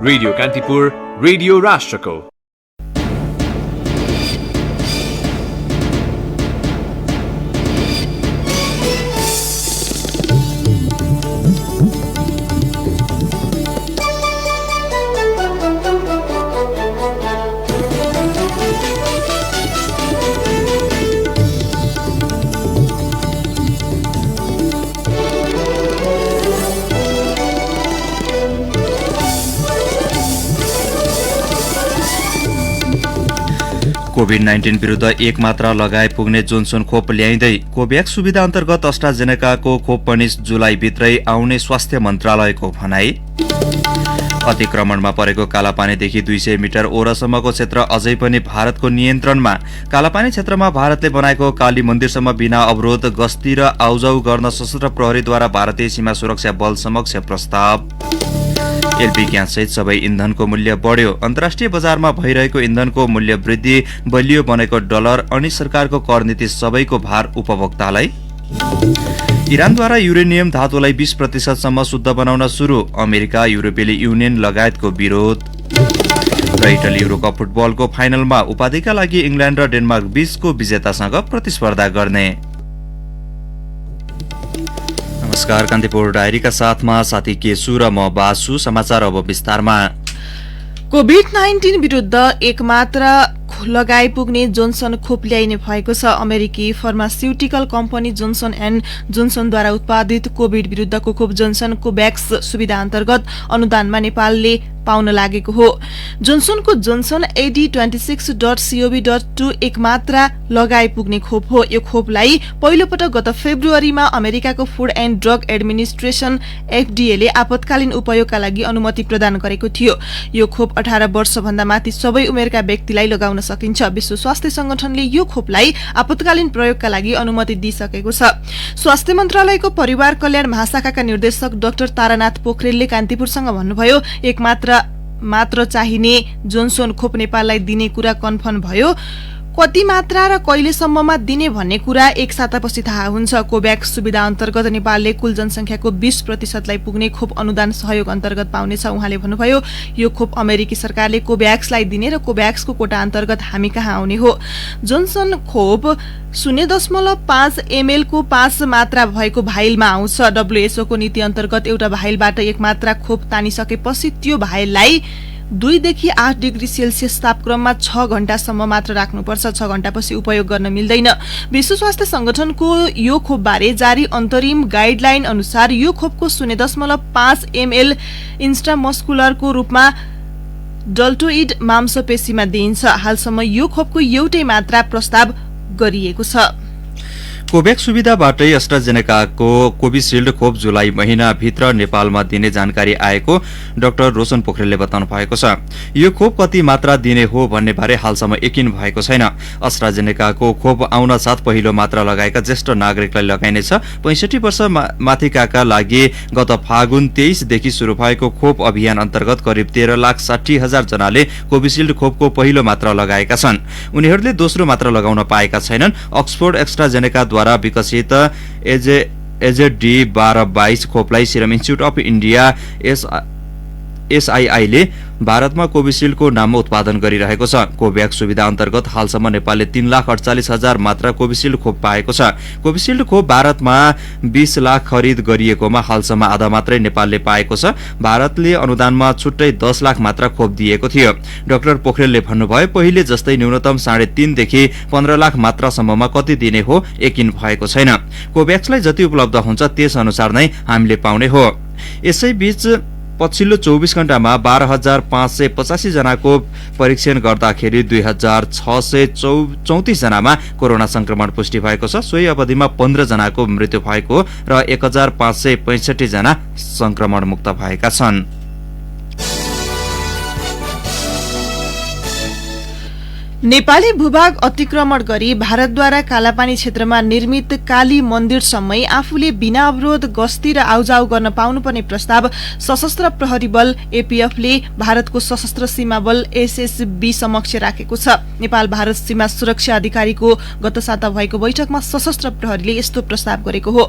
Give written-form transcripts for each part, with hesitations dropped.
Radio Kantipur, radio राष्ट्रको। COVID-19 विरुद्ध एक मात्रा लगाए पुग्ने जोन्सन खोप ल्याइँदै कोभ्याक्स सुविधा अन्तर्गत अस्ट्राजेनेकाको खोप पनि जुलाईभित्रै आउने स्वास्थ्य मन्त्रालयको भनाई। अतिक्रमणमा परेको कालापानीदेखि 200 मिटर ओरसम्मको क्षेत्र अझै पनि भारतको नियन्त्रणमा। कालापानी क्षेत्रमा भारतले बनाएको काली मन्दिरसम्म बिना अवरोध गस्ती र आउजाउ गर्न सशस्त्र प्रहरीद्वारा भारतीय सीमा सुरक्षा बल समक्ष प्रस्ताव। एलपी ग्याससहित सबै इन्धनको मूल्य बढ्यो। अन्तर्राष्ट्रिय बजारमा भइरहेको इन्धनको मूल्य वृद्धि, बलियो बनेको डलर अनि सरकारको कर नीति सबैको भार उपभोक्तालाई। इरानद्वारा युरेनियम धातुलाई 20% शुद्ध बनाउन सुरु। अमेरिका, युरोपेली युनियन लगायतको विरोध। र इटली युरोकप फुटबलको फाइनलमा उपाधिका लागि इङ्ल्यान्ड र डेनमार्क बीचको विजेतासँग प्रतिस्पर्धा गर्ने। नमस्कार, कान्तिपुर डायरीका साथमा साथी केशु र म बासु। समाचार अब विस्तारमा। कोभिड-19 विरुद्ध एक मात्रा लगाए पुग्ने जोन्सन खोप ल्याइने भएको छ। अमेरिकी फार्मास्युटिकल कम्पनी जोन्सन एन्ड जोन्सनद्वारा उत्पादित कोभिड विरुद्धको खोप जोन्सन कोभ्याक्स सुविधा अन्तर्गत अनुदानमा नेपालले पाउन लागेको हो। जोन्सनको जोन्सन AD26.CoV.2 एक मात्रा लगाए पुग्ने खोप हो। यो खोपलाई पहिलो पटक गत फेब्रुअरीमा अमेरिकाको food and drug administration FDA ले आपतकालीन उपयोगका लागि अनुमति प्रदान गरेको थियो। यो खोप 18 वर्षभन्दा माथि सबै उमेरका व्यक्तिलाई लगाउन सकिन्छ। विश्व स्वास्थ्य संगठनले यो खोपलाई आपतकालीन प्रयोगका लागि अनुमति दिइसकेको छ। स्वास्थ्य मन्त्रालयको परिवार कल्याण महाशाखाका निर्देशक डाक्टर तारानाथ पोखरेलले कान्तिपुरसँग भन्नुभयो, एक मात्र चाहिने जोन्सन खोप नेपाललाई दिने कुरा कन्फर्म भयो। कति मात्रा र कहिलेसम्ममा दिने भन्ने कुरा एक सातापछि थाहा हुन्छ। कोभ्याक्स सुविधा अन्तर्गत नेपालले कुल जनसंख्याको 20% लाई पुग्ने खोप अनुदान सहयोग अन्तर्गत पाउनेछ। उहाँले भन्नुभयो, यो खोप अमेरिकी सरकारले कोभ्याक्सलाई दिने र कोभ्याक्सको कोटा अन्तर्गत हामी कहाँ आउने हो। जोन्सन खोप 0.5 ml को 5 मात्रा भएको भाइलमा आउँछ। WHO को नीति अन्तर्गत एउटा भाइलबाट एक मात्रा खोप तानिसकेपछि त्यो भाइललाई 2 देखि 8 डिग्री सेल्सियस तापक्रममा 6 घण्टासम्म मात्र राख्नुपर्छ। 6 घण्टापछि उपयोग गर्न मिल्दैन। विश्व स्वास्थ्य संगठनको यो खोपबारे जारी अन्तरिम गाइडलाइन अनुसार यो खोपको 0.5 ml इन्स्ट्रामस्कुलरको रूपमा डल्टोइड मांसपेशीमा दिइन्छ। हालसम्म यो खोपको एउटै मात्रा प्रस्ताव गरिएको छ। कोभ्याक्स सुविधाबाटै एस्ट्राजेनेकाको कोभिसिल्ड खोप जुलाई महिनाभित्र नेपालमा दिने जानकारी आएको डाक्टर रोशन पोखरेलले बताउनु भएको छ। यो खोप कति मात्रा दिने हो भन्ने बारे हालसम्म यकिन भएको छैन। एस्ट्राजेनेकाको खोप आउन साथ पहिलो मात्रा लगाएका ज्येष्ठ नागरिकलाई लगाइनेछ। 65 वर्ष माथिकाका लागि गत फागुन 23 देखि शुरू भएको खोप अभियान अन्तर्गत करिब 13,60,000 जनाले कोभिसिल्ड खोपको पहिलो मात्रा लगाएका छन्। उनीहरूले दोस्रो मात्रा लगाउन पाएका छैनन्। अक्सफोर्ड एस्ट्राजेनेका द्वारा विकसित AZD1222 खोपलाई Serum Institute of India SII ले भारतमा कोभिसिल्डको नाममा उत्पादन गरिरहेको छ। कोभ्याक्स सुविधा अन्तर्गत हालसम्म नेपालले 3,48,000 मात्रा कोभिसिल्ड खोप पाएको छ। कोभिसिल्ड खोप भारतमा 20 लाख खरिद गरिएकोमा हालसम्म आधा मात्रै नेपालले पाएको छ। भारतले अनुदानमा छुट्टै 10 लाख मात्रा खोप दिएको थियो। डाक्टर पोखरेलले भन्नुभयो, पहिले जस्तै न्यूनतम 3.5 देखि 15 लाख मात्रासम्ममा कति दिने हो यकिन भएको छैन। कोभ्याक्सलाई जति उपलब्ध हुन्छ त्यस अनुसार नै हामीले पाउने हो। यसैबीच पछिल्लो 24 घण्टामा 12,585 जनाको परीक्षण गर्दाखेरि 2,634 जनामा कोरोना संक्रमण पुष्टि भएको छ। सोही अवधिमा 15 जनाको मृत्यु भएको र 1,565 जना संक्रमण मुक्त भएका छन्। नेपाली भूभाग अतिक्रमण गरी भारतद्वारा कालापानी क्षेत्रमा निर्मित काली मन्दिरसम्मै आफूले बिना अवरोध गस्ती र आउजाउ गर्न पाउनुपर्ने प्रस्ताव सशस्त्र प्रहरी बल एपीएफले भारतको सशस्त्र सीमा बल एसएसबी समक्ष राखेको छ। नेपाल भारत सीमा सुरक्षा अधिकारीको गत साता भएको बैठकमा सशस्त्र प्रहरीले यस्तो प्रस्ताव गरेको हो।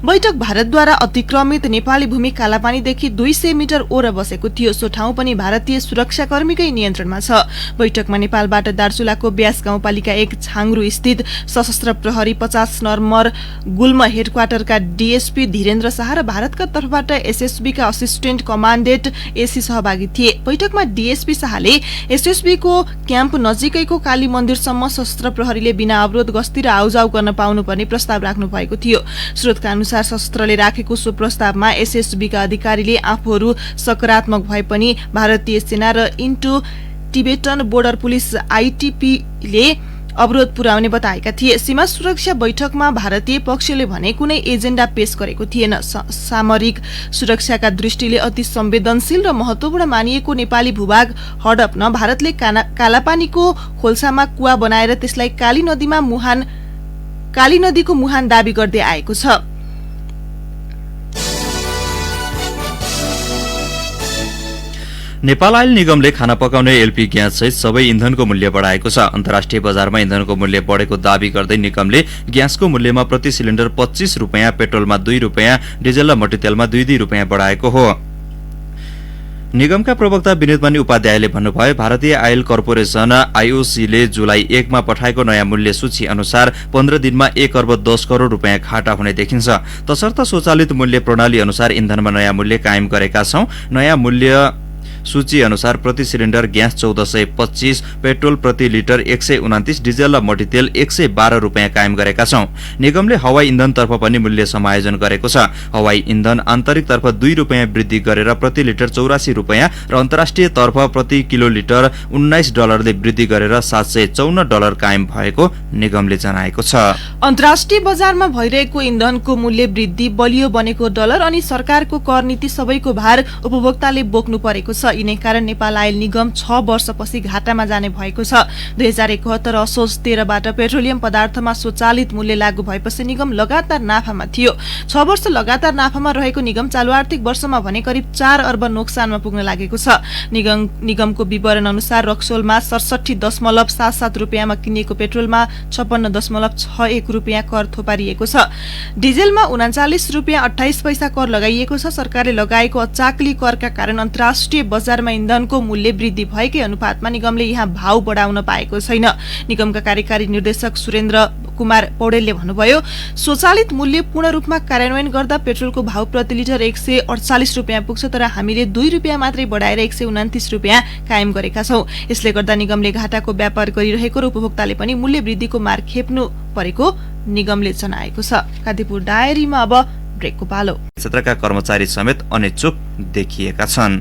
बैठक भारतद्वारा अतिक्रमित नेपाली भूमि कालापानीदेखि 200 मिटर ओर बसेको थियो। सो ठाउँ पनि भारतीय सुरक्षाकर्मीकै नियन्त्रणमा छ। बैठकमा नेपालबाट दार्चुलाको ब्यास गाउँपालिका 1 छाङ्ग्रु स्थित सशस्त्र प्रहरी 50 नम्बर गुल्म हेडक्वार्टरका डीएसपी धीरेन्द्र शाह र भारतका तर्फबाट एसएसबी का असिस्टेन्ट कमान्डेन्ट एसी सहभागी थिए। बैठकमा डीएसपी शाहले एसएसबी को क्याम्प नजिकैको काली मन्दिरसम्म सशस्त्र प्रहरीले बिना अवरोध गस्ती र आउजाउ गर्न पाउनुपर्ने प्रस्ताव राख्नु भएको थियो। स्रोतका अनुसार सशस्त्रले राखेको सो प्रस्तावमा एसएसबी का अधिकारीले आफूहरू सकारात्मक भए पनि भारतीय सेना र इन्डो टिबेटन बोर्डर पुलिस आईटीपीले अवरोध पुर्याउने बताएका थिए। सीमा सुरक्षा बैठकमा भारतीय पक्षले भने कुनै एजेन्डा पेश गरेको थिएन। सामरिक सुरक्षाका दृष्टिले अति संवेदनशील र महत्वपूर्ण मानिएको नेपाली भूभाग हडप्न भारतले कालापानीको खोल्सामा कुवा बनाएर त्यसलाई काली नदीको मुहान दाबी गर्दै आएको छ। नेपाल आयल निगमले खाना पकाउने एलपी ग्यास सहित सबै इन्धनको मूल्य बढाएको छ। अन्तर्राष्ट्रिय बजारमा इन्धनको मूल्य बढेको दावी गर्दै निगमले ग्यासको मूल्यमा प्रति सिलिन्डर 25 रुपियाँ, पेट्रोलमा 2 रुपियाँ, डिजेल र मट्टीतेलमा 2 रुपियाँ बढाएको हो। निगमका प्रवक्ता विनोदमणि उपाध्यायले भन्नुभयो, भारतीय आयल कर्पोरेसन आईओसीले जुलाई 1 मा पठाएको नयाँ मूल्य सूची अनुसार 15 दिनमा 1 अर्ब 10 करोड़ रुपियाँ घाटा हुने देखिन्छ। तसर्थ स्वचालित मूल्य प्रणाली अनुसार इन्धनमा नयाँ मूल्य कायम गरेका छौं। नयाँ मूल्य सूची अनुसार प्रति सिलिन्डर ग्यास 1425, पेट्रोल प्रति लिटर 129, डिजेल र मट्टीतेल 112 रुपियाँ कायम गरेका छौं। निगमले हवाई इन्धनतर्फ पनि मूल्य समायोजन गरेको छ। हवाई इन्धन आन्तरिकतर्फ 2 रुपियाँ वृद्धि गरेर प्रति लिटर 84 रुपियाँ र अन्तर्राष्ट्रिय तर्फ प्रति किलोलिटर $19 वृद्धि गरेर $754 कायम भएको निगमले जनाएको छ। अन्तर्राष्ट्रिय बजारमा भइरहेको इन्धनको मूल्य वृद्धि, बलियो बनेको डलर अनि सरकारको कर नीति सबैको भार उपभोक्ताले बोक्नु परेको छ। यिनै कारण नेपाल आयल निगम 6 वर्षपछि घाटामा जाने भएको छ। 2071 असोज 13 बाट पेट्रोलियम पदार्थमा स्वचालित मूल्य लागू भएपछि निगम लगातार नाफामा थियो। 6 वर्ष लगातार नाफामा रहेको निगम चालू आर्थिक वर्षमा भने करिब 4 अर्ब नोक्सानमा पुग्न लागेको छ। निगमको विवरण अनुसार रक्सोलमा 67.77 रुपियाँमा किनिएको पेट्रोलमा 56.61 रुपियाँ कर थोपारिएको छ। डिजेलमा 39 रुपियाँ 28 पैसा कर लगाइएको छ। सरकारले लगाएको अचाक्ली करका कारण अन्तर्राष्ट्रिय बजारमा इन्धनको मूल्य वृद्धि भएकै अनुपातमा निगमले यहाँ भाव बढाउन पाएको छैन। निगमका कार्यकारी निर्देशक सुरेन्द्र कुमार पौडेलले भन्नुभयो, स्वचालित मूल्य पूर्ण रूपमा कार्यान्वयन गर्दा पेट्रोलको भाव प्रति लिटर 148 रुपियाँ पुग्छ, तर हामीले 2 रुपियाँ मात्रै बढाएर 129 रुपियाँ कायम गरेका छौं। यसले गर्दा निगमले घाटाको व्यापार गरिरहेको र उपभोक्ताले पनि मूल्य वृद्धिको मार खेप्नु परेको निगमले जनाएको छ। कान्तिपुर डायरीमा अब ब्रेकको पालो। क्षेत्रका कर्मचारी समेत अनिच्छुक देखिएका छन्।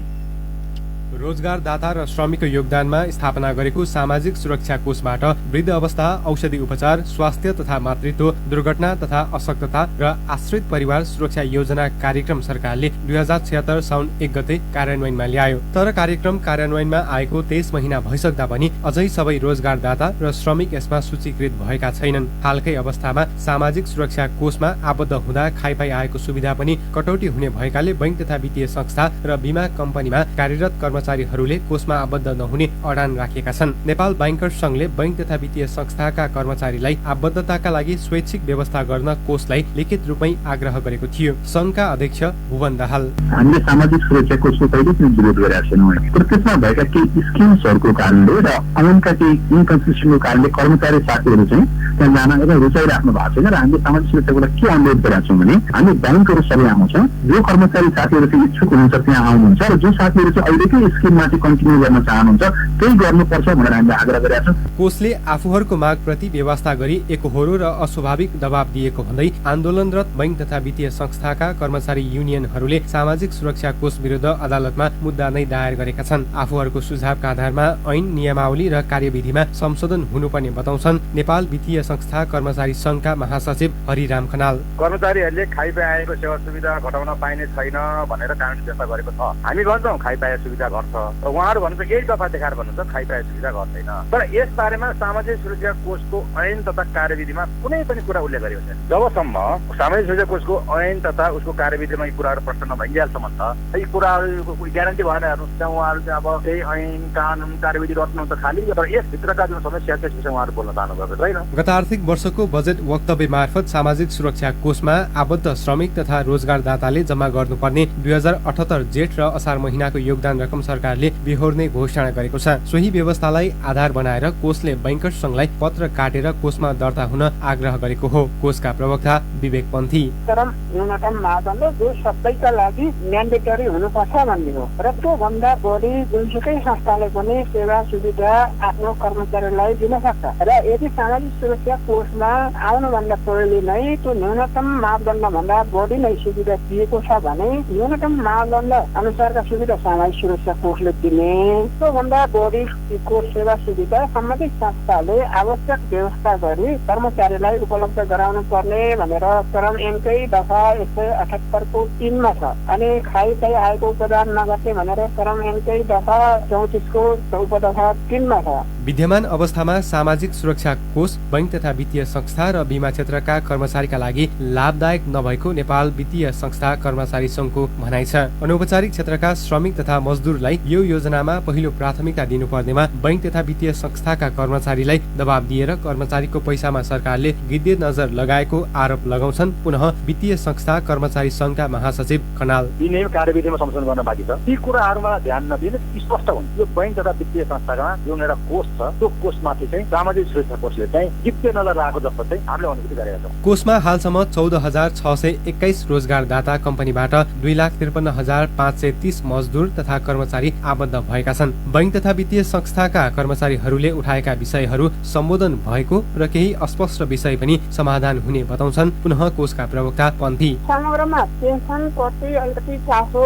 रोजगारदाता र श्रमिकको योगदानमा स्थापना गरेको सामाजिक सुरक्षा कोषबाट वृद्ध अवस्था, औषधि उपचार, स्वास्थ्य तथा मातृत्व, दुर्घटना तथा अशक्तता र आश्रित परिवार सुरक्षा योजना कार्यक्रम सरकारले 2076 साउन 1 गते कार्यान्वयनमा ल्यायो। तर कार्यक्रम कार्यान्वयनमा आएको 23 महिना भइसक्दा पनि अझै सबै रोजगारदाता र श्रमिक यसमा सूचीकृत भएका छैनन्। हालकै अवस्थामा सामाजिक सुरक्षा कोषमा आबद्ध हुँदा खाइपाई आएको सुविधा पनि कटौती हुने भएकाले बैंक तथा वित्तीय संस्था र बीमा कम्पनीमा कार्यरत कर्मचारीहरूले कोषमा आबद्ध नहुने अडान राखेका छन्। नेपाल बैंकर्स संघले बैंक तथा वित्तीय संस्थाका कर्मचारीलाई आबद्धताका लागि स्वैच्छिक व्यवस्था गर्न कोषलाई लिखित रूपमै आग्रह गरेको थियो। संघका अध्यक्ष भुवन दाहाल, हामीले सामाजिक सुरक्षा कोषको कहिले पनि विरोध गरेका छैनौँ। त्यसमा भएका केही स्किम्सहरूको कारणले र अनका केही इन्कन्सिस्टेन्टको कारणले कर्मचारी साथीहरू चाहिँ त्यहाँ जान एकदम रुचाइराख्नु भएको छैन र हामीले सामाजिक सुरक्षाको लागि के अनुरोध गरेका छौँ भने हामी बैंकहरू सबै आउँछौँ। जो कर्मचारी साथीहरू चाहिँ इच्छुक हुनुहुन्छ त्यहाँ आउनुहुन्छ र जो साथीहरू चाहिँ अहिलेकै स्किममा चाहिँ कन्टिन्यू गर्न चाहनुहुन्छ त्यही गर्नुपर्छ भनेर हामीले आग्रह गरेका छौँ। कोषले आफूहरूको माग प्रति व्यवस्था गरी एकहोरो र अस्वाभाविक दबाव दिएको भन्दै आन्दोलनरत बैंक तथा वित्तीय संस्थाका कर्मचारी युनियनहरूले सामाजिक सुरक्षा कोष विरुद्ध अदालतमा मुद्दा नै दायर गरेका छन्। आफूहरूको सुझावका आधारमा ऐन, नियमावली र कार्यविधिमा संशोधन हुनुपर्ने बताउँछन् नेपाल वित्तीय संस्था कर्मचारी संघका महासचिव हरिराम खनाल। कर्मचारीहरूले खाइपाई आएको सेवा सुविधा घटाउन पाइने छैन भनेर कानुनी व्यवस्था गरेको छ। हामी भन्छौँ खाइपाई सुविधा गर्छ र उहाँहरू भन्नुहुन्छ यही दफा देखाएर भन्नुहुन्छ खाइपाए सुविधा गर्दैन। तर यस बारेमा सामाजिक सुरक्षा कोषको ऐन तथा कार्यविधिमा कुनै पनि कुरा उल्लेख गरेको छैन। जबसम्म सामाजिक सुरक्षा कोषको ऐन तथा उसको कार्यविधिमा यी कुराहरू प्रश्न नभइन्जेलसम्म त यी कुराहरूको ग्यारेन्टी भएन। हेर्नुहोस् त्यहाँ उहाँहरू चाहिँ अब त्यही ऐन कानुन कार्यविधि रच्नुहुन्छ खालि, तर यसभित्रका जुन समस्या त्यस विषयमा उहाँहरू बोल्न चाहनु भएको छैन। गत आर्थिक वर्षको बजेट वक्तव्य मार्फत सामाजिक सुरक्षा कोषमा आबद्ध श्रमिक तथा रोजगारदाताले जम्मा गर्नुपर्ने 2078 जेठ र असार महिनाको योगदान रकम सरकारले बिहोर्ने घोषणा गरेको छ। सोही व्यवस्थालाई आधार बनाएर कोषले बैंकर्स संघलाई पत्र काटेर कोषमा दर्ता हुन आग्रह गरेको हो। कोषका प्रवक्ता विवेक पन्थी चरम न्यूनतम मापदण्ड जो सबैका लागि म्यान्डेटरी हुनुपर्छ भन्ने हो र त्योभन्दा बढी जुनसुकै संस्थाले पनि सेवा सुविधा आफ्नो कर्मचारीलाई दिन सक्छ र यदि सामाजिक सुरक्षा कोषमा आउनुभन्दा पहिले नै त्यो न्यूनतम मापदण्ड भन्दा बढी नै सुविधा दिएको छ भने न्यूनतम मापदण्ड अनुसारका सुविधा सामाजिक सुरक्षा कोषले दिने, त्योभन्दा बढी कोष सेवा सुविधा सम्बन्धित संस्थाले आवश्यक व्यवस्था गरी कर्मचारीलाई उपलब्ध गराउनु पर्ने भनेर चरम ऐनकै दफा 178 को 3 मा छ। अनि खाइपाई आएको प्रदान नगर्ने भनेर चरम ऐनकै दफा 34 को उपदफा 3 मा छ। विद्यमान अवस्थामा सामाजिक सुरक्षा कोष बैंक तथा वित्तीय संस्था र बीमा क्षेत्रका कर्मचारीका लागि लाभदायक नभएको नेपाल वित्तीय संस्था कर्मचारी संघको भनाइ छ। अनौपचारिक क्षेत्रका श्रमिक तथा मजदुरलाई यो योजनामा पहिलो प्राथमिकता दिनुपर्नेमा बैंक तथा वित्तीय संस्थाका कर्मचारीलाई दबाब दिएर कर्मचारीको पैसामा सरकारले गिद्धे नजर लगाएको आरोप लगाउँछन्। पुनः वित्तीय संस्था कर्मचारी संघका महासचिव खनाल दिने कार्यविधिमा संशोधन गर्न बाँकी छ। ती कुराहरूमा ध्यान नदिन स्पष्ट हुन्छ। यो बैंक तथा वित्तीय संस्थामा जुन एउटा कोष छ त्यो कोषमाथि चाहिँ सामाजिक सुरक्षा कोषले चाहिँ गिद्धे नजर लागेको जस्तो चाहिँ हामीले अनुभूति गरेका छौँ। कोषमा हालसम्म 14,621 रोजगारदाता कम्पनीबाट 2,53,530 मजदुर तथा कर्मचारी आबद्ध भएका छन्। बैंक तथा वित्तीय संस्थाका कर्मचारीहरूले उठाएका विषयहरू सम्बोधन भएको र केही अस्पष्ट विषय पनि समाधान हुने बताउँछन्। पुनः कोषका प्रवक्ता पन्थी समग्रमा पेन्सन प्रति अलिकति चासो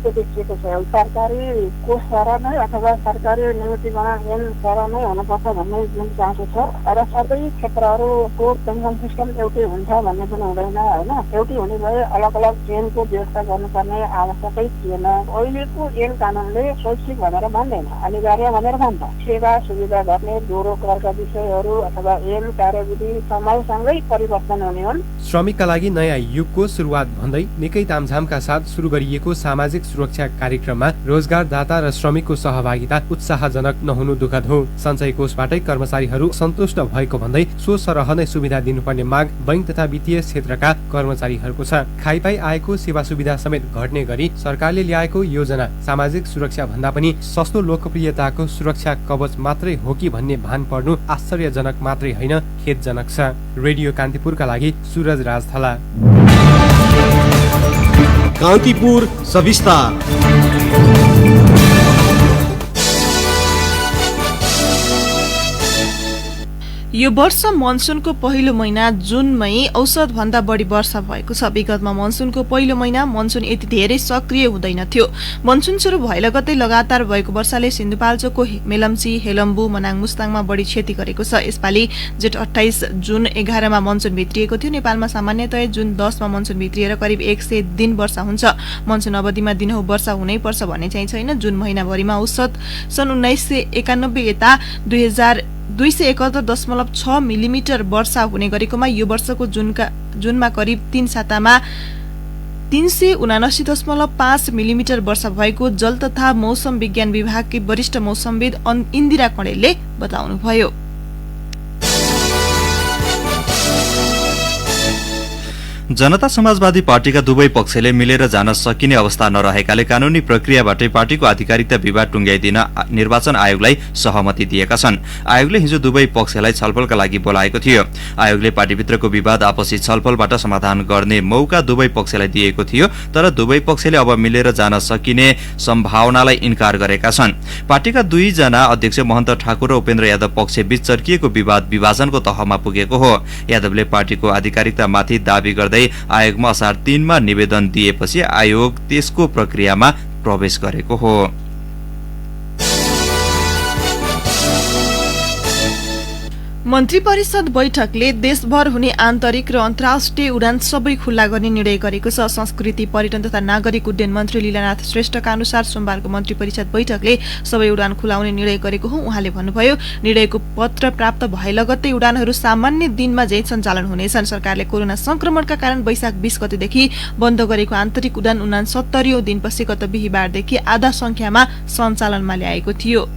देखिएको छ। सरकारी कोषद्वारा नै अथवा सरकारी नियुक्तिगणना ऐनद्वारा नै हुनुपर्छ भन्ने जुन चासो छ र सबै क्षेत्रहरूको पेन्सन सिस्टम एउटै हुन्छ भन्ने पनि हुँदैन होइन। एउटै हुने भए अलग अलग ऐनको व्यवस्था गर्नुपर्ने आवश्यकै थिएन। अहिलेको ऐन कानुनले शैक्षिक भनेर भन्दैन, अनिवार्य भनेर भन्छ। सेवा सुविधा गर्ने दोहोरो करका विषयहरू अथवा ऐन कार्यविधि समयसँगै परिवर्तन हुने हुन्। श्रमिकका लागि नयाँ युगको सुरुवात भन्दै निकै तामझामका साथ सुरु गरिएको सामाजिक सुरक्षा कार्यक्रममा रोजगारदाता र श्रमिकको सहभागिता उत्साहजनक नहुनु दुःखद हो। सञ्चय कोषबाटै कर्मचारीहरू सन्तुष्ट भएको भन्दै सो सरह नै सुविधा दिनुपर्ने माग बैंक तथा वित्तीय क्षेत्रका कर्मचारीहरूको छ। खाइपाई आएको सेवा सुविधा समेत घट्ने गरी सरकारले ल्याएको योजना सामाजिक सुरक्षा भन्दा पनि सस्तो लोकप्रियताको सुरक्षा कवच मात्रै हो कि भन्ने भान पर्नु आश्चर्यजनक मात्रै होइन, खेदजनक छ। रेडियो कान्तिपुरका लागि सूरज राजथला। कान्तिपुर सविस्तार। यो वर्ष मनसुनको पहिलो महिना जुनमै औसत भन्दा बढी वर्षा भएको छ। विगतमा मनसुनको पहिलो महिना मनसुन यति धेरै सक्रिय हुँदैनथ्यो। मनसुन सुरु भए लगतै लगातार भएको वर्षाले सिन्धुपाल्चोकको मेलम्ची, हेलम्बु, मनाङ, मुस्ताङमा बढी क्षति गरेको छ। यसपालि जेठ 28 जुन 11 मा मनसुन भित्रिएको थियो। नेपालमा सामान्यतया जुन 10 मा मनसुन भित्रिएर करिब 100 दिन वर्षा हुन्छ। मनसुन अवधिमा दिनहु वर्षा हुनै पर्छ भन्ने चाहिँ छैन। जुन महिनाभरिमा औसत सन् 1991 यता 271.6 मिलिमिटर वर्षा हुने गरेकोमा यो वर्षको जुनमा करिब 3 सातामा 379.5 मिलिमिटर वर्षा भएको जल तथा मौसम विज्ञान विभागकी वरिष्ठ मौसमविद इन्दिरा कणेलले बताउनुभयो। जनता समाजवादी पार्टीका दुवै पक्षले मिलेर जान सकिने अवस्था नरहेकाले कानूनी प्रक्रियाबाटै पार्टीको आधिकारिकता विवाद टुंग्याइदिन निर्वाचन आयोगलाई सहमति दिएका छन्। आयोगले हिजो दुवै पक्षलाई छलफलका लागि बोलाएको थियो। आयोगले पार्टीभित्रको विवाद आपसी छलफलबाट समाधान गर्ने मौका दुवै पक्षलाई दिएको थियो, तर दुवै पक्षले अब मिलेर जान सकिने सम्भावनालाई इन्कार गरेका छन्। पार्टीका दुईजना अध्यक्ष महन्त ठाकुर र उपेन्द्र यादव पक्षबीच चर्किएको विवाद विभाजनको तहमा पुगेको हो। यादवले पार्टीको आधिकारिकतामाथि दावी गर्दै आयोगमा असार 3 मा निवेदन दिएपछि आयोग त्यसको प्रक्रियामा प्रवेश गरेको हो। मन्त्री परिषद बैठकले देशभर हुने आन्तरिक र अन्तर्राष्ट्रिय उडान सबै खुल्ला गर्ने निर्णय गरेको छ। संस्कृति, पर्यटन तथा नागरिक उड्डयन मन्त्री लीलानाथ श्रेष्ठका अनुसार सोमबारको मन्त्री परिषद बैठकले सबै उडान खुलाउने निर्णय गरेको हो। उहाँले भन्नुभयो, निर्णयको पत्र प्राप्त भए लगत्तै उडानहरू सामान्य दिनमा झै सञ्चालन हुनेछन्। सरकारले कोरोना संक्रमणका कारण वैशाख 20 गतेदेखि बन्द गरेको आन्तरिक उडान 69औं दिनपछि गत बिहीबारदेखि आधा संख्यामा सञ्चालनमा ल्याएको थियो।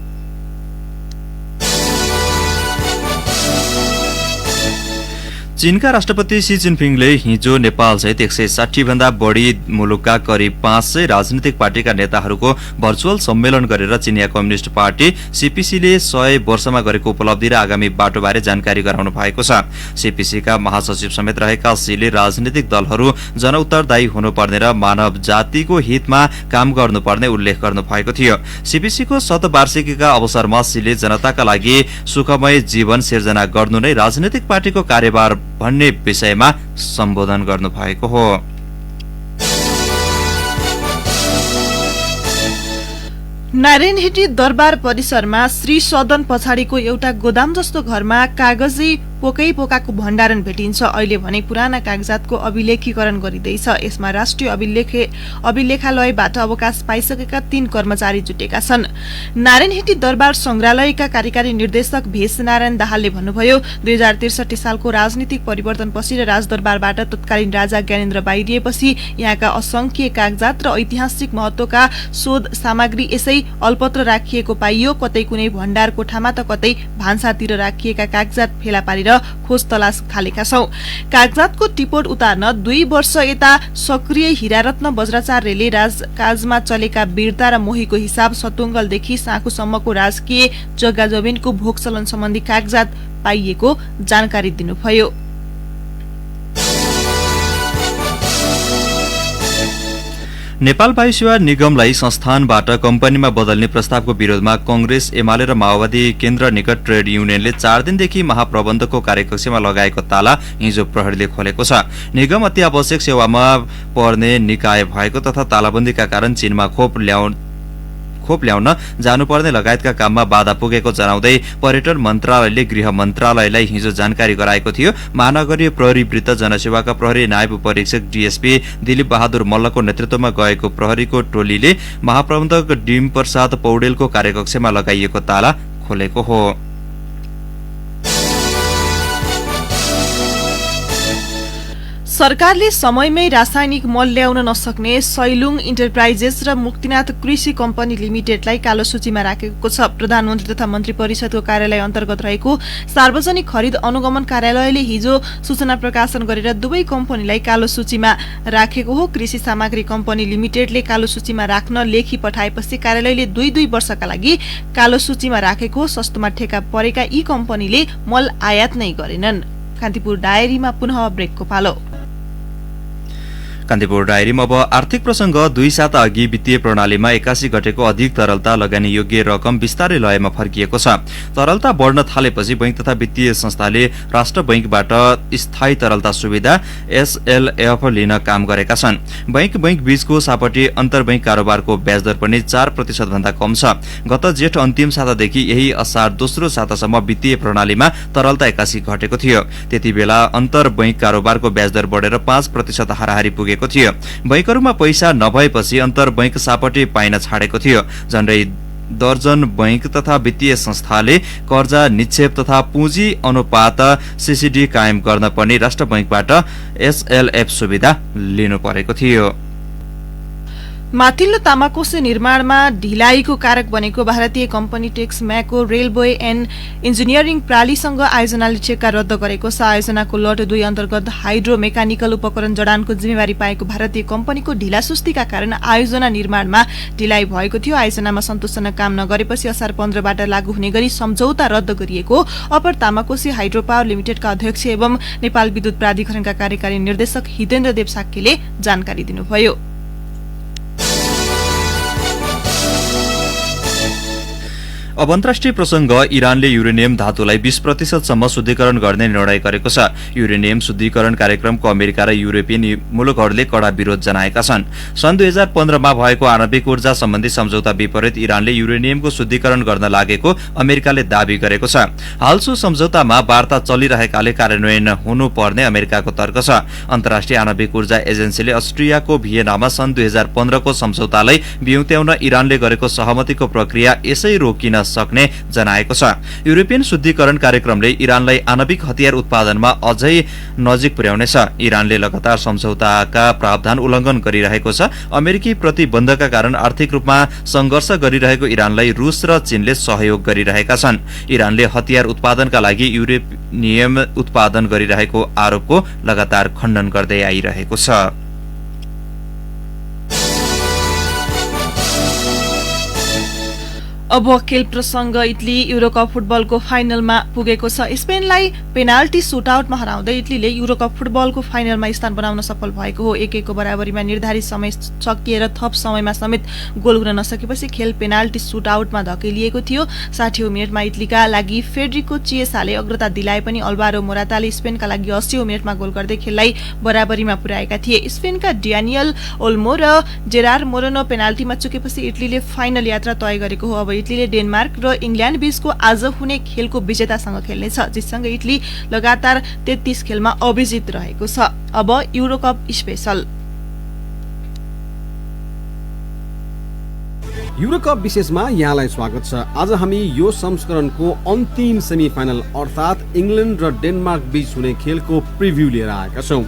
चीनका राष्ट्रपति सी जिनपिङले हिजो नेपालसहित 160 भन्दा बढी मुलुकका करिब 500 राजनीतिक पार्टीका नेताहरूको भर्चुअल सम्मेलन गरेर चिनिया कम्युनिष्ट पार्टी सीपीसीले 100 वर्षमा गरेको उपलब्धि र आगामी बाटोबारे जानकारी गराउनु भएको छ। सीपीसीका महासचिव समेत रहेका सीले राजनीतिक दलहरू जनउत्तरदायी हुनुपर्ने र मानव जातिको हितमा काम गर्नुपर्ने उल्लेख गर्नु भएको थियो। सीपीसीको शतवार्षिकीका अवसरमा सीले जनताका लागि सुखमय जीवन सिर्जना गर्नु नै राजनीतिक पार्टीको कार्यभार भन्ने विषयमा सम्बोधन गर्नु भएको हो। नारायणहिटी दरबार परिसरमा श्री सदन पछाडिको एउटा गोदाम जस्तो घरमा कागजी पोकै पोकाको भण्डारण भेटिन्छ। अहिले भने पुराना कागजातको अभिलेखीकरण गरिँदैछ। यसमा राष्ट्रिय अभिलेखालयबाट अवकाश पाइसकेका 3 कर्मचारी जुटेका छन्। नारायणहिटी दरबार संग्रहालयका कार्यकारी निर्देशक भेष नारायण दाहालले भन्नुभयो, 2063 सालको राजनीतिक परिवर्तनपछि र राजदरबारबाट तत्कालीन राजा ज्ञानेन्द्र बाहिरिएपछि यहाँका असंख्य कागजात र ऐतिहासिक महत्वका शोध सामग्री यसै अल्पत्र राखिएको पाइयो। कतै कुनै भण्डार कोठामा त कतै भान्सातिर राखिएका कागजात फेला पारेर खोज तलास थालेका छौं। कागजातको टिपोट उतार्न 2 वर्ष यता सक्रिय हीरारत्न बज्राचार्यले राजकाजमा चलेका वीरता र मोहीको हिसाब सतुङ्गलदेखि साँकुसम्मको राजकीय जग्गा जमिनको भोग चलन सम्बन्धी कागजात पाइएको जानकारी दिनुभयो। नेपाल वायु सेवा निगमलाई संस्थानबाट कम्पनीमा बदल्ने प्रस्तावको विरोधमा कंग्रेस, एमाले र माओवादी केन्द्र निकट ट्रेड युनियनले 4 दिनदेखि महाप्रबन्धकको कार्यकक्षमा लगाएको ताला हिजो प्रहरीले खोलेको छ। निगम अति आवश्यक सेवामा पर्ने निकाय भएको तथा तालाबन्दीका कारण चीनमा खोप ल्याउन जानुपर्ने लगायतका काममा बाधा पुगेको जनाउँदै पर्यटन मन्त्रालयले गृह मन्त्रालयलाई हिजो जानकारी गराएको थियो। महानगरीय प्रहरी वृत्त जनसेवाका प्रहरी नायब उपरीक्षक डीएसपी दिलीप बहादुर मल्लको नेतृत्वमा गएको प्रहरीको टोलीले महाप्रबन्धक डिम प्रसाद पौडेलको कार्यकक्षमा लगाइएको ताला खोलेको हो। सरकारले समयमै रासायनिक मल ल्याउन नसक्ने सैलुङ इन्टरप्राइजेस र मुक्तिनाथ कृषि कम्पनी लिमिटेडलाई कालो सूचीमा राखेको छ। प्रधानमन्त्री तथा मन्त्री परिषदको कार्यालय अन्तर्गत रहेको सार्वजनिक खरिद अनुगमन कार्यालयले हिजो सूचना प्रकाशन गरेर दुवै कम्पनीलाई कालो सूचीमा राखेको हो। कृषि सामग्री कम्पनी लिमिटेडले कालो सूचीमा राख्न लेखी पठाएपछि कार्यालयले 2 वर्षका लागि कालो सूचीमा राखेको। सस्तोमा ठेका परेका यी कम्पनीले मल आयात नै गरेनन्। कान्तिपुर डायरीमा पुनः ब्रेकको पालो। कान्तिपुर डायरीमा अब आर्थिक प्रसंग 2 साता अघि वित्तीय प्रणालीमा 81 घटेको अधिक तरलता लगानी योग्य रकम बिस्तारै लयमा फर्किएको छ। तरलता बढ्न थालेपछि बैंक तथा वित्तीय संस्थाले राष्ट्र बैंकबाट स्थायी तरलता सुविधा एसएलएफ लिन काम गरेका छन्। बैंक बीचको सापटी अन्तरबैंक कारोबारको ब्याज दर पनि 4% भन्दा कम छ। गत जेठ अन्तिम सातादेखि यही असार दोस्रो सातासम्म वित्तीय प्रणालीमा तरलता 81 घटेको थियो। त्यतिबेला अन्तरबैंक कारोबारको ब्याज दर बढेर 5% हाराहारी पुगेको थियो। बैंकहरूमा पैसा नभएपछि अन्तरबैंक सापटी पाइन छाडेको थियो। झण्डै दर्जन बैंक तथा वित्तीय संस्थाले कर्जा निक्षेप तथा पुँजी अनुपात सीसीडी कायम गर्न पनि राष्ट्र बैंकबाट एसएलएफ सुविधा लिनु परेको थियो। माथिल्लो तामाकोसे निर्माणमा ढिलाइको कारक बनेको भारतीय company Texmaco railway and engineering प्रालीसँग आयोजनाले ठेक्का रद्द गरेको छ। आयोजनाको लट 2 अन्तर्गत हाइड्रो मेकानिकल उपकरण जडानको जिम्मेवारी पाएको भारतीय कम्पनीको ढिलासुस्तीका कारण आयोजना निर्माणमा ढिलाइ भएको थियो। आयोजनामा सन्तोषजनक काम नगरेपछि असार 15बाट लागू हुने गरी सम्झौता रद्द गरिएको अपर तामाकोसे हाइड्रो पावर लिमिटेडका अध्यक्ष एवं नेपाल विद्युत प्राधिकरणका कार्यकारी निर्देशक हितेन्द्र देव साक्यले जानकारी दिनुभयो। अब अन्तर्राष्ट्रिय प्रसंग। इरानले युरेनियम धातुलाई 20% सम्म शुद्धिकरण गर्ने निर्णय गरेको छ। युरेनियम शुद्धिकरण कार्यक्रमको अमेरिका र युरोपियन मुलुकहरूले कडा विरोध जनाएका छन्। सन् 2015 मा भएको आणविक ऊर्जा सम्बन्धी सम्झौता विपरीत इरानले युरेनियमको शुद्धिकरण गर्न लागेको अमेरिकाले दावी गरेको छ। हाल सो सम्झौतामा वार्ता चलिरहेकाले कार्यान्वयन हुनुपर्ने अमेरिकाको तर्क छ। अन्तर्राष्ट्रिय आणविक ऊर्जा एजेन्सीले अस्ट्रियाको भियनामा सन् 2015 को सम्झौतालाई बिउत्याउन इरानले गरेको सहमतिको प्रक्रिया यसै रोकिन सक्ने जनाएको छ। युरोपियन शुद्धिकरण कार्यक्रमले इरानलाई आणविक हतियार उत्पादनमा अझै नजिक पुर्याउनेछ। इरानले लगातार सम्झौताका प्रावधान उल्लङ्घन गरिरहेको छ। अमेरिकी प्रतिबन्धका कारण आर्थिक रूपमा संघर्ष गरिरहेको इरानलाई रूस र चीनले सहयोग गरिरहेका छन्। इरानले हतियार उत्पादनका लागि युरेनियम उत्पादन गरिरहेको आरोपको लगातार खण्डन गर्दै आइरहेको छ। अब खेल प्रसंग। इटली युरोकप फुटबलको फाइनलमा पुगेको छ। स्पेनलाई पेनाल्टी सुटआउटमा हराउँदै इटलीले युरोकप फुटबलको फाइनलमा स्थान बनाउन सफल भएको हो। 1-1 को बराबरीमा निर्धारित समय सकिएर थप समयमा समेत गोल हुन नसकेपछि खेल पेनाल्टी सुटआउटमा धकेलिएको थियो। 60औं मिनेटमा इटलीका लागि फेडरिको चिएसाले अग्रता दिलाए पनि अल्भारो मोराताले स्पेनका लागि 80औं मिनेटमा गोल गर्दै खेललाई बराबरीमा पुर्याएका थिए। स्पेनका ड्यानियल ओल्मो र जेरार मोरेनो पेनाल्टीमा चुकेपछि इटलीले फाइनल यात्रा तय गरेको हो। अब इटलीले डेनमार्क र इंग्ल्यान्ड बीचको आज हुने खेलको विजेतासँग खेल्नेछ, जससँग इटली लगातार 33 खेलमा अविजित रहेको छ। अब युरोकप स्पेशल। युरोकप विशेषमा यहाँलाई स्वागत छ। आज हामी यो संस्करणको अन्तिम सेमिफाइनल अर्थात् इङ्ल्यान्ड र डेनमार्क बीच हुने खेलको प्रिभ्यू लिएर आएका छौं।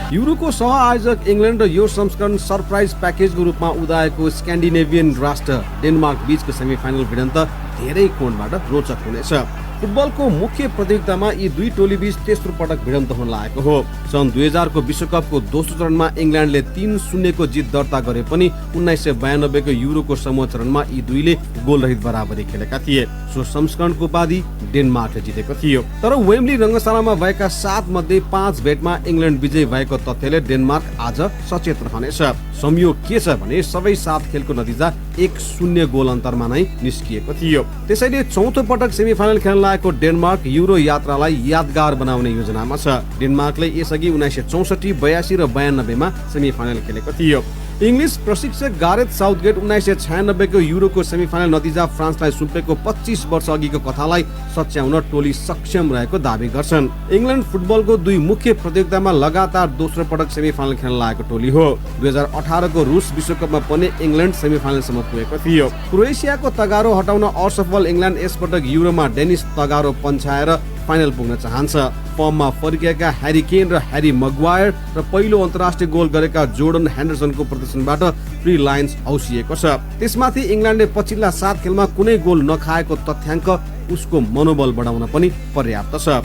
युरोको सह आयोजक इङ्ल्यान्ड र यो संस्करण सरप्राइज प्याकेजको रूपमा उदाएको स्क्यान्डिनेभियन राष्ट्र डेनमार्क बीचको सेमिफाइनल भिडन्त धेरै कोणबाट रोचक हुनेछ। फुटबलको मुख्य प्रतियोगितामा यी दुई टोली बीच तेस्रो पटक भिडन्त हुन लागेको हो। सन् 2000 को विश्वकपको दोस्रो चरणमा इङ्ल्यान्डले 3-0 को जित दर्ता गरे पनि 1992 को युरोको समूह चरणमा यी दुईले गोलरहित बराबरी खेलेका थिए। सो संस्करणको उपाधि डेनमार्कले जितेको थियो। तर वेम्बली रंगशालामा भएका 7 मध्ये 5 भेटमा इङ्ल्यान्ड विजयी भएको तथ्यले डेनमार्क आज सचेत रहनेछ। संयोग के छ भने सबै 7 खेलको नतिजा 1-0 गोल अन्तरमा नै निस्किएको थियो। त्यसैले चौथो पटक सेमिफाइनल खेल्न लागेको डेनमार्क युरो यात्रालाई यादगार बनाउने योजनामा छ। डेनमार्कले यसअघि 1964, 82 र 92 मा सेमिफाइनल खेलेको थियो। इंग्लिश प्रशिक्षक गारेथ साउथगेट 1996 को युरोको सेमिफाइनल नतिजा फ्रान्सलाई सुम्पेको 25 वर्ष अघिको कथालाई सच्याउन टोली सक्षम रहेको दावी गर्छन्। इंग्ल्यान्ड फुटबलको दुई मुख्य प्रतियोगितामा लगातार दोस्रो पटक सेमिफाइनल खेल्न लागेको टोली हो। 2018 को रुस विश्वकपमा पनि इंग्ल्यान्ड सेमिफाइनलसम्म पुगेको थियो। क्रोएसियाको तगारो हटाउन असफल इंग्ल्यान्ड यसपटक युरोमा डेनिस तगारो पन्छाएर फाइनल पुग्न चाहन्छ। फर्ममा फर्किएका ह्यारी केन र ह्यारी मग्वायर र पहिलो अन्तर्राष्ट्रिय गोल गरेका जोर्डन हेन्डरसनको प्रदर्शनबाट फ्री लायन्स हौसिएको छ। त्यसमाथि इंग्ल्यान्डले पछिल्ला 7 खेलमा कुनै गोल नखाएको तथ्याङ्क उसको मनोबल बढाउन पनि पर्याप्त छ।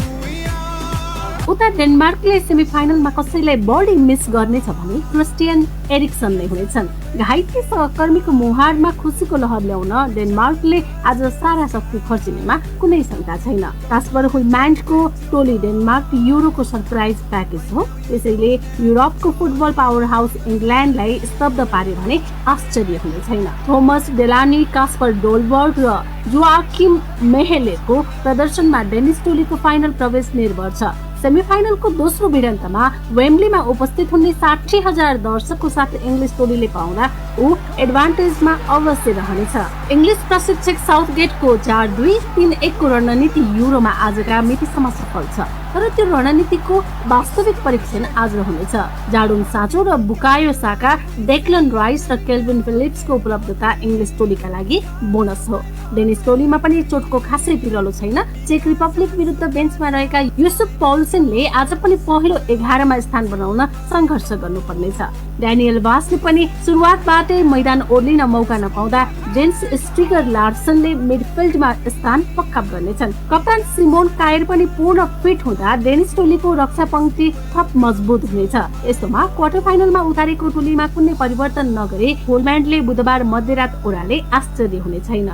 उता डेनमार्कले सेमिफाइनलमा कसैलाई बढी मिस गर्नेछ भने क्रिस्टियन एरिक्सन नै हुनेछन्। घाइते सहकर्मीको मुहारमा खुसीको लहर ल्याउन डेनमार्कले आज सारा शक्ति खर्चिनेमा कुनै शंका छैन। कास्पर हुइम्यान्डको टोली डेनमार्क युरोको सरप्राइज प्याकेज हो। त्यसैले युरोपको फुटबल पावर हाउस इङ्ल्यान्डलाई स्तब्ध पारे भने आश्चर्य हुने छैन। थोमस डेलानी, कास्पर डोलबर्ग र जोआकिम मेहेलेको प्रदर्शनमा डेनिस टोलीको फाइनल प्रवेश निर्भर छ। सेमिफाइनलको दोस्रो भिडन्तमा वेम्बलीमा उपस्थित हुने 60,000 दर्शकको साथ इंग्लिश टोलीले पाउँदा ऊ एडभान्टेजमा अवश्य रहनेछ। इंग्लिश प्रशिक्षक साउथगेटको 4-2-3-1 को रणनीति युरोमा आजका मितिसम्म सफल छ। तर त्यो रणनीतिको वास्तविक परीक्षण आज हुनेछ। जाडुन साँचो र बुकायो साका, डेक्लन राइस र केल्भिन फिलिप्सको उपलब्धता इंग्लिश टोलीका लागि बोनस हो। डेनिस टोलीमा पनि चोटको खासै पिरलो छैन। चेक रिपब्लिक विरुद्ध बेन्चमा रहेका युसुफ पौल्सेनले आज पनि पहिलो 11 मा स्थान बनाउन संघर्ष गर्नुपर्नेछ। ड्यानियल वासले पनि सुरुवातबाटै मैदान ओर्लिन मौका नपाउँदा जेन्स स्ट्रिगर लार्सनले मिडफिल्डमा स्थान पक्का गर्नेछन्। कप्तान सिमोन कायर पनि पूर्ण फिट हुँदा डेनिस टोलीको रक्षा पंक्ति थप मजबुत हुनेछ। यस्तोमा क्वार्टर फाइनलमा उतारेको टोलीमा कुनै परिवर्तन नगरे होलम्यान्डले बुधबार मध्यरात ओह्राले आश्चर्य हुने छैन।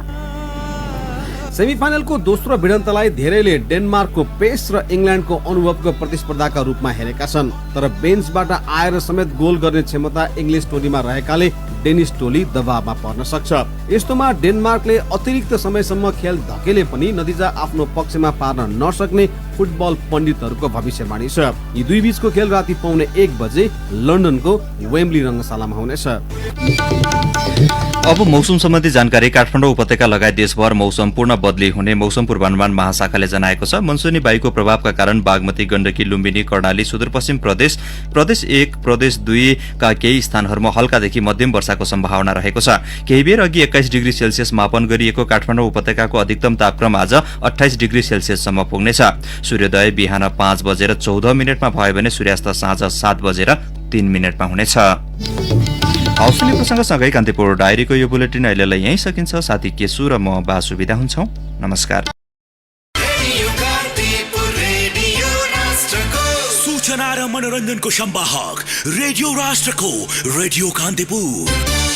सेमिफाइनलको दोस्रो भिडन्तलाई धेरैले डेनमार्कको पेस र इङ्ल्यान्डको अनुभवको प्रतिस्पर्धाका रूपमा हेरेका छन्। तर बेन्चबाट आएर समेत गोल गर्ने क्षमता इंग्लिश टोलीमा रहेकाले डेनिस टोली दबावमा पर्न सक्छ। यस्तोमा डेनमार्कले अतिरिक्त समयसम्म खेल धकेले पनि नतिजा आफ्नो पक्षमा पार्न नसक्ने फुटबल पण्डितहरूको भविष्यवाणी छ। यी दुई बीचको खेल राति 1:15 बजे लन्डनको वेम्बली रङ्गशालामा हुनेछ। अब मौसम सम्बन्धी जानकारी। काठमाडौँ उपत्यका लगायत देशभर मौसम पूर्ण बदली हुने मौसम पूर्वानुमान महाशाखाले जनाएको छ। मनसुनी वायुको प्रभावका कारण बागमती, गण्डकी, लुम्बिनी, कर्णाली, सुदूरपश्चिम प्रदेश, प्रदेश 1, प्रदेश 2 का केही स्थानहरूमा हल्कादेखि मध्यम वर्षाको सम्भावना रहेको छ। केही बेर अघि 21 डिग्री सेल्सियस मापन गरिएको काठमाडौँ उपत्यकाको अधिकतम तापक्रम आज 28 डिग्री सेल्सियससम्म पुग्नेछ। सूर्योदय बिहान 5:14 भयो भने सूर्यास्त साँझ 7:03 हुनेछ। हौसले प्रसङ्गसँगै कान्तिपुर डायरीको यो बुलेटिन अहिलेलाई यहीँ सकिन्छ। साथी केशु र म बासु बिदा हुन्छौँ। नमस्कार। सूचना र मनोरञ्जनको सम्वाहक रेडियो राष्ट्रको रेडियो कान्तिपुर।